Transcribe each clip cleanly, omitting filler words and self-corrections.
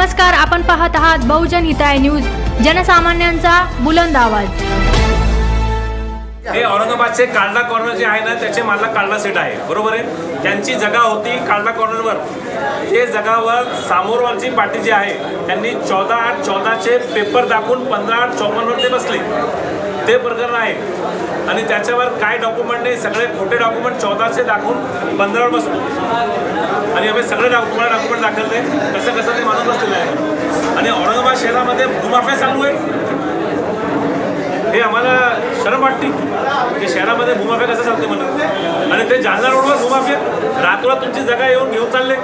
नमस्कार, आपण पाहत आहात बहुजन हिताय न्यूज, जनसामान्यांचा बुलंद आवाज। हे औरंगाबादचे कालडा कॉर्नर जे आहे ना, त्याचे मालक कालडा सेट आहे, बरोबर आहे। त्यांची जागा होती कालडा कॉर्नरवर। ते जागावर समोरवरची पार्टी जी आहे त्यांनी 14/8/14 पेपर दाखवून 15/8/54 ते बसले। ते प्रकरण आहे आणि त्याच्यावर काय डॉक्युमेंट नाही, सगळे खोटे डॉक्युमेंट 14 दाखवून 15 बसलो आणि आम्ही सगळे डॉक्युमेंट दाखवले कसं ते माणूस बसलेलं आहे। आणि औरंगाबाद शहरामध्ये भूमाफिया चालू आहे, हे आम्हाला शरम वाटते की शहरामध्ये भूमाफिया कसं चालते म्हणून। आणि ते जालना रोडवर भूमाफिया रातोरात तुमची जागा येऊन घेऊन चालले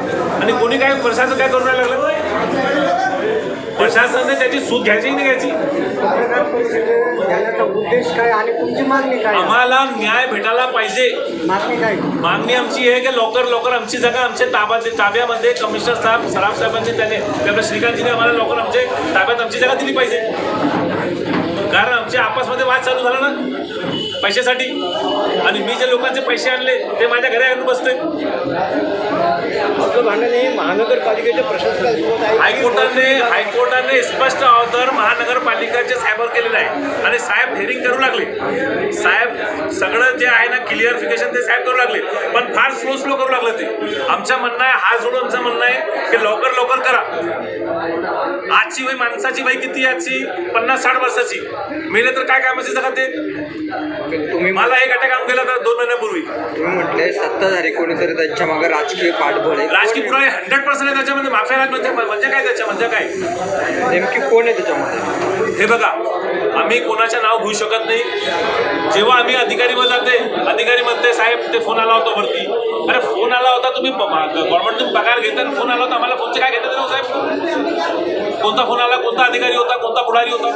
आणि कोणी काय प्रशासन काय करून राहिलं लागलं। प्रशासनाने त्याची सूट घ्यायची नाही घ्यायची। उद्देश काय आणि तुमची मागणी काय? आम्हाला न्याय भेटायला पाहिजे। मागणी काय? मागणी आमची आहे की लवकर आमची जागा आमच्या ताब्यामध्ये कमिशनर साहेब सराफ साहेबांची त्याने आपल्या श्रीकांतजीने आम्हाला लवकर आमच्या ताब्यात आमची जागा दिली पाहिजे। कारण आमच्या आपसमध्ये वाद चालू झाला ना पैशासाठी, आणि मी जे लोकांचे पैसे आणले ते माझ्या घरी आणून बसते। आपलं भांडण हे महानगरपालिकेच्या प्रशासनासोबत आहे। हायकोर्टाने स्पष्ट ऑर्डर महानगरपालिकेच्या साहेबांवर केलेलं आहे आणि साहेब हेरिंग करू लागले। साहेब सगळं जे आहे ना क्लिअरिफिकेशन ते साहेब करू लागले, पण फार स्लो करू लागलं ते। आमचं म्हणणं आहे, हात जोडून आमचं म्हणणं आहे की लवकर करा। आजची वय माणसाची वय किती आहे? आजची 50-60 वर्षाची। मेले तर काय कामाची जागा ते? तुम्ही मला एक अटॅक काम केला तर 2 महिन्यापूर्वी। तुम्ही म्हटले सत्ताधारी कोणीतरी त्यांच्या मागे राजकीय पाठबळ आहे। राजकीय पुरावे 100% आहे त्याच्यामध्ये। माफिया राज म्हणजे काय? त्याच्या म्हणजे काय नेमकी कोण आहे त्याच्यामध्ये? हे बघा, आम्ही कोणाचं नाव घेऊ शकत नाही। जेव्हा आम्ही अधिकारीवर जाते, अधिकारी म्हणते साहेब ते फोन आला होता वरती। अरे फोन आला होता, तुम्ही गव्हर्नमेंट पगार घेता, फोन आला होता, आम्हाला फोनचे काय घेतात ना साहेब? कोणता फोन आला, कोणता अधिकारी होता, कोणता पुढारी होता?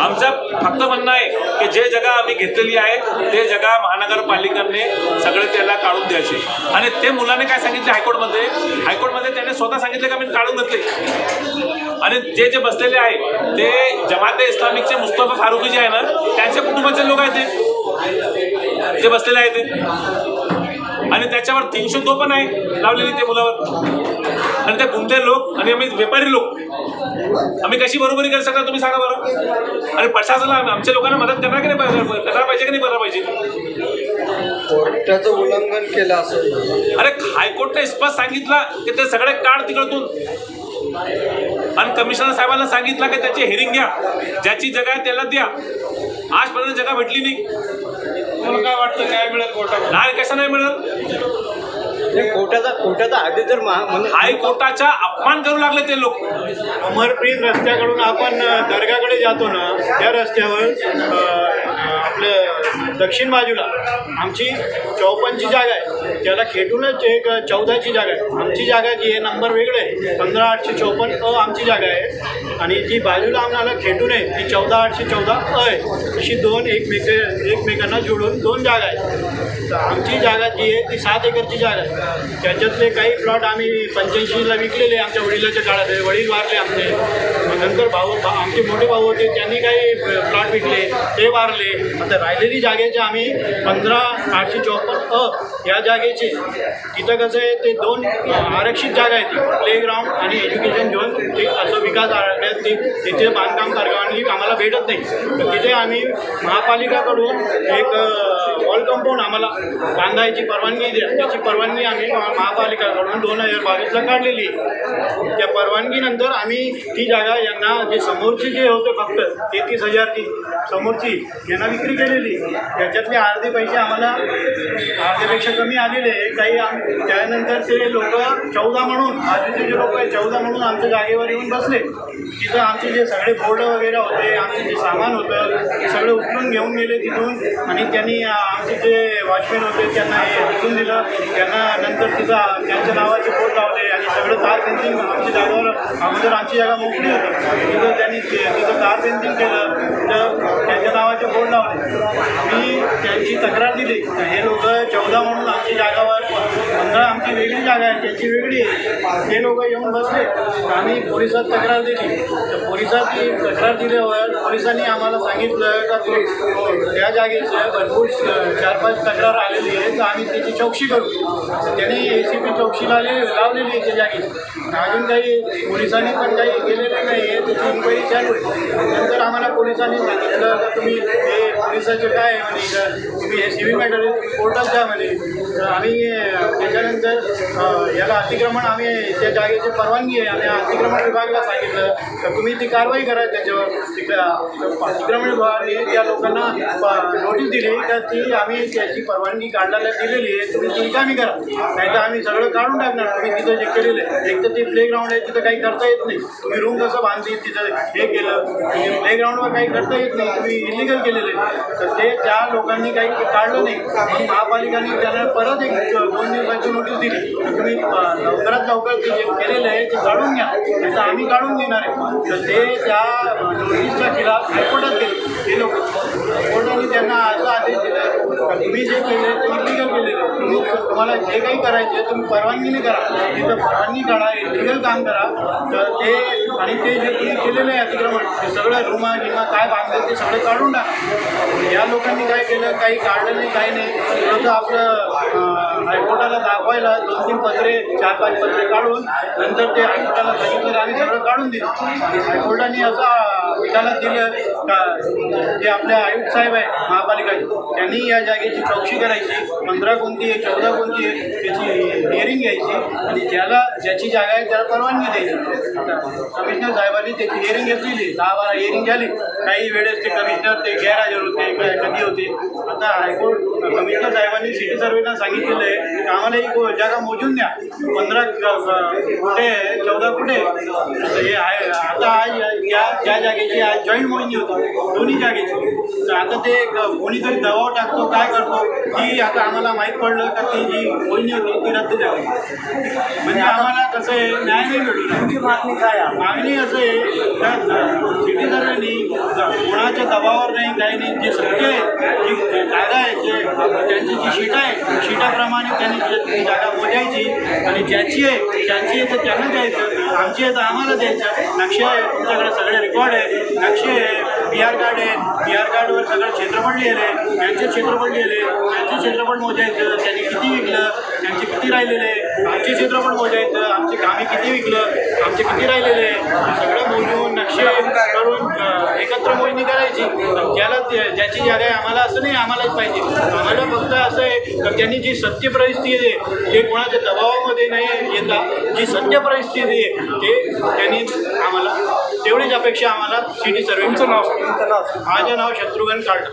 आमचं फक्त म्हणणं आहे की जे जागा आम्ही घेतलेली आहे ते जागा महानगरपालिकेने सगळे त्याला काढून द्यायचे। आणि ते मुलाने काय सांगितले हायकोर्टमध्ये त्याने स्वतः सांगितले का मी काढून घेतले। आणि जे बसलेले आहे ते जमाते इस्लामिकचे मुस्तफा फारुकी जे आहे ना, त्यांच्या कुटुंबाचे लोक आहेत ते बसलेले आहेत ते। आणि त्याच्यावर 302 पण आहे लावलेली ते मुलावर। आणि ते गुंडे लोक आणि आम्ही व्यापारी लोक, आम्ही कशी बरोबरी करू शकता तुम्ही सांगा बरं? आणि प्रशासनाला आमच्या लोकांना मदत करणार की नाही, करायला पाहिजे की नाही करायला पाहिजे? कोर्टाचं उल्लंघन केलं असं? अरे हायकोर्टने स्पष्ट सांगितलं की ते सगळे काढ तिकडतून, आणि कमिशनर साहेबांना सांगितलं की त्याची हेरिंग घ्या, ज्याची जागा आहे त्याला द्या। आजपर्यंत जागा भेटली नाही। तुम्हाला काय वाटतं काय मिळेल कोर्टात? नाही, कसं नाही मिळेल? कोर्टाचा आदेश जर हायकोर्टाचा अपमान करू लागले ते लोक। अमरप्रीत रस्त्याकडून आपण दर्गाकडे जातो ना, त्या रस्त्यावर आपल्या दक्षिण बाजूला आमची 54ची जागा आहे, त्याला खेटूनच एक 14ची जागा आहे। आमची जागा जी आहे नंबर वेगळे आहे, 15/854 आमची जागा आहे, आणि जी बाजूला आम्हाला खेटून आहे ती 14/814 आहे। अशी दोन एकमेकांना जोडून 2 जागा आहेत। तर आमची जागा जी आहे ती 7 एकरची जागा आहे। त्याच्यातले काही प्लॉट आम्ही 85ला विकलेले आमच्या वडिलाच्या काळात। वडील वारले आमचे, मग नंतर आमचे मोठे भाऊ होते, त्यांनी काही प्लॉट विकले, ते वारले। आता राहिलेली जागेचे आम्ही 15/854 या जागेचे, तिथं कसं आहे ते 2 आरक्षित जागा आहेत, प्लेग्राऊंड आणि एज्युकेशन झोन, ते असं विकास आराखड्यात तिथे बांधकाम परवानगी आम्हाला भेटत नाही। तर तिथे आम्ही महापालिकाकडून एक वॉल कंपाऊंड आम्हाला बांधायची परवानगी द्या, त्याची परवानगी आम्ही महापालिकाकडून 2022ला काढलेली आहे। त्या परवानगीनंतर आम्ही ती जागा यांना जे समोरची जे होते फक्त 33,000ची समोरची यांना विक्री केलेली। त्याच्यातले अर्धे पैसे आम्हाला अर्ध्यापेक्षा कमी आलेले काही त्यानंतर ते लोक 14 म्हणून, आधीचे जे लोक आहे 14 म्हणून आमच्या जागेवर येऊन बसले। तिथं आमचे जे सगळे बोर्ड वगैरे होते, आमचे जे सामान होतं ते सगळे उचलून घेऊन गेले तिथून, आणि त्यांनी आमचे जे वॉचमॅन होते त्यांना हे उचलून दिलं। त्यांना नंतर तिथं त्यांच्या नावाचे बोर्ड लावले आणि सगळं तार फेन्सिंग आमच्या जागेवर, अगोदर आमची जागा मोकळी होती, तिथं त्यांनी तिथं तार फेन्सिंग केलं, तर त्यांच्या नावाचे बोर्ड लावले। मी त्यांची तक्रार दिली, हे लोक 14 म्हणून आमची जागावर 15 आमची वेगळी जागा आहे, त्यांची वेगळी आहे, ते लोक येऊन बसले। आम्ही पोलिसात तक्रार दिली, तर पोलिसात तक्रार दिल्यावर पोलिसांनी आम्हाला सांगितलं का त्या जागेचं भरपूर 4-5 तक्रार आलेली आहे, तर आम्ही त्याची चौकशी करू. तर त्यांनी ACP चौकशी लावलेली आहे त्या जागी. अजून काही पोलिसांनी पण काही केलेलं नाही आहे, त्याची इन्क्वायरी चालू आहे. नंतर आम्हाला पोलिसांनी सांगितलं का तुम्ही हे पोलिसाचं काय आहे म्हणे, का तुम्ही हे सिव्हिल मॅटर कोर्टात जा म्हणे. तर आम्ही त्याच्यानंतर याला अतिक्रमण आम्ही त्या जागेची परवानगी आहे, आम्ही अतिक्रमण विभागाला सांगितलं तर तुम्ही ती कारवाई करा त्याच्यावर. अतिक्रमण विभागाने त्या लोकांना नोटीस दिली तर ती आम्ही त्याची परवानगी काढायला दिलेली आहे, तुम्ही ती रिकामी करा, नाही तर आम्ही सगळं काढून टाकणार. तुम्ही तिथं जे केलेलं आहे, एक तर ते प्लेग्राऊंड आहे, तिथं काही करता येत नाही. तुम्ही रूम कसं बांधतील तिथं हे केलं, प्लेग्राऊंडवर काही करता येत नाही, तुम्ही इलिगल केलेलं आहे. तर ते त्या लोकांनी काही काढलं नाही, म्हणून महापालिकाने त्यांना परत एक 2 दिवसाची नोटीस दिली की तुम्ही लवकरात लवकर ते जे केलेलं आहे ते काढून घ्या, नाही तर आम्ही काढून देणार आहे. तर ते त्या नोटीसच्या खिलाफ हायकोर्टात गेले ते लोक. हायकोर्टाने त्यांना असं आदेश दिला का तुम्ही जे केले ते इलिगल केलेलं आहे, तुम्हाला जे काही करायचे तुम्ही परवानगीने करा, तिथं परवानगी काढा, इलिगल काम करा. तर ते आणि ते जे तुम्ही केलेलं आहे अतिक्रमण ते सगळं रूमा गिमा काय बांधलं ते सगळं काढून टाका. या लोकांनी काय केलं, काही काढलं नाही, काही नाही. थोडंसं आपलं हायकोर्टाला दाखवायला 2-3 पत्रे 4-5 पत्रे काढून नंतर ते हायकोर्टाला सांगितलं आम्ही सगळं काढून दिलं. हायकोर्टाने असं निकालात दिलं का जे आपल्या आयुक्त साहेब आहे महापालिकाचे त्यांनी या जागेची चौकशी करायची, 15 कोणती आहे 14 कोणती आहे त्याची हिअरिंग घ्यायची आणि ज्याची जागा आहे त्याला परवानगी द्यायची. कमिशनर साहेबांनी त्याची हिअरिंग घेतलेली, 10-12 हिअरिंग झाली. काही वेळेस ते कमिशनर ते गैरहजर होते, कधी होते. आता हायकोर्ट कमिशनर साहेबांनी सिटी सर्वेला सांगितलेलं आहे की आम्हाला ही जागा मोजून द्या, 15 कुठे 14 कुठे. हे आहे आता आज ज्या जागेची आज जॉईंट मोजणी होती दोन्ही जागेची, तर आता ते कोणीतरी दबाव टाकतो काय करतो ती आता आम्हाला माहीत पडलं का ती जी मोजणी होती ती रद्द झाली. म्हणजे आम्हाला कसं आहे न्याय नाही भेटू. तुमची मागणी काय आहे? मागणी असं आहे का सिटी सर्वेनी कोणाच्या दबावावर नाही काही नाही, जे सत्य आहे जी जागा आहे जे त्यांची जी शीट आहे शीटाप्रमाणे त्यांनी ती जागा मोजायची आणि ज्याची आहे तर त्यांना द्यायचं, आमची आहे तर आम्हाला द्यायचं. नक्षे आहे तुमच्याकडे सगळे रेकॉर्ड आहे, नक्षे आहे, PR कार्ड आहे, PR कार्डवर सगळं क्षेत्रफळ लिहिलं आहे, त्यांचे क्षेत्रफळ लिहिले, त्यांचे क्षेत्रफळ मोजायचं, त्यांनी किती विकलं, त्यांचे किती राहिलेले, आमचे क्षेत्रफळ मोजायचं, आमचे कामे किती विकलं, आमचे किती राहिलेले, सगळं मोजून नक्षे करून एकत्र मोजणी करायची. ज्याला ज्याची जागा आहे आम्हाला असं नाही आम्हालाच पाहिजे, आम्हाला फक्त असं आहे तर त्यांनी जी सत्य परिस्थिती आहे जे कोणाच्या दबावामध्ये नाही येता जी सत्य परिस्थिती आहे ते त्यांनी आम्हाला तेवढीच अपेक्षा आम्हाला सिटी सर्वे. माझं नाव शत्रुघ्न काळटा.